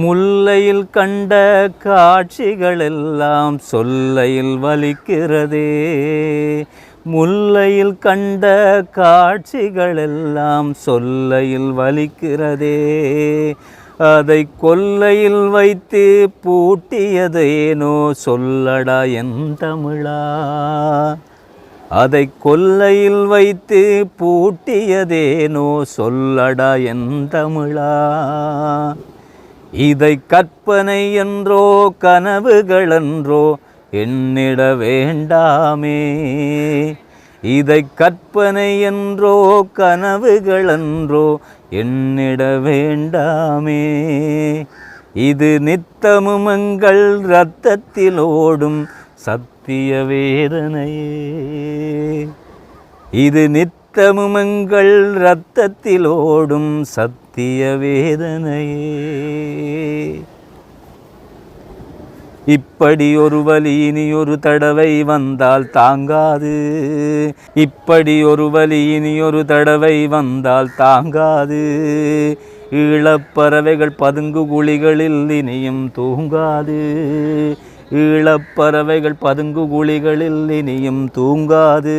முல்லையில் கண்ட காட்சிகளெல்லாம் சொல்லையில் வலிக்கிறதே. முல்லையில் கண்ட காட்சிகளெல்லாம் சொல்லையில் வலிக்கிறதே. அதை கொல்லையில் வைத்து பூட்டியதேனோ சொல்லடா என் தமிழா. அதை கொல்லையில் வைத்து பூட்டியதேனோ சொல்லடா என் தமிழா. இதை கற்பனை என்றோ கனவுகளென்றோ எண்ணிட வேண்டாமே. இதை கற்பனை என்றோ கனவுகளென்றோ எண்ணிட வேண்டாமே. இது நித்தமும் எங்கள் இரத்தத்தில் ஓடும் சத்திய வேதனையே. இது நித்தமும் எங்கள் இரத்தத்தில் ஓடும் சத்திய வேதனையே. இப்படி ஒரு வலி இனியொரு தடவை வந்தால் தாங்காது. இப்படி ஒரு வலி இனியொரு தடவை வந்தால் தாங்காது. ஈழப்பறவைகள் பதுங்கு குழிகளில் இனியும் தூங்காது. ஈழப்பறவைகள் பதுங்கு குழிகளில் இனியும் தூங்காது.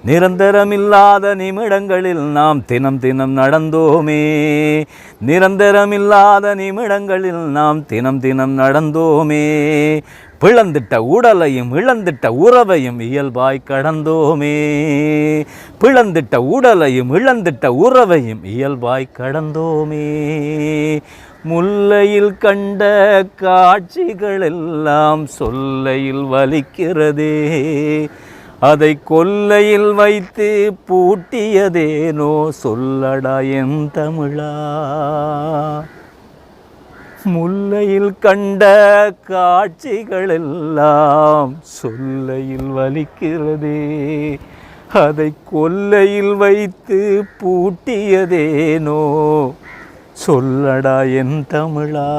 நிரந்தரமில்லாத நிமிடங்களில் நாம் தினம் தினம் நடந்தோமே. நிரந்தரமில்லாத நிமிடங்களில் நாம் தினம் தினம் நடந்தோமே. பிளந்திட்ட உடலையும் இழந்திட்ட உறவையும் இயல்பாய் கடந்தோமே. பிளந்திட்ட உடலையும் இழந்திட்ட உறவையும் இயல்பாய் கடந்தோமே. முல்லையில் கண்ட காட்சிகளெல்லாம் சொல்லையில் வலிக்கிறதே. அதை கொல்லையில் வைத்து பூட்டியதேனோ சொல்லடா என் தமிழா. முல்லையில் கண்ட காட்சிகளெல்லாம் சொல்லையில் வலிக்கிறதே. அதை கொல்லையில் வைத்து பூட்டியதேனோ சொல்லடா என் தமிழா.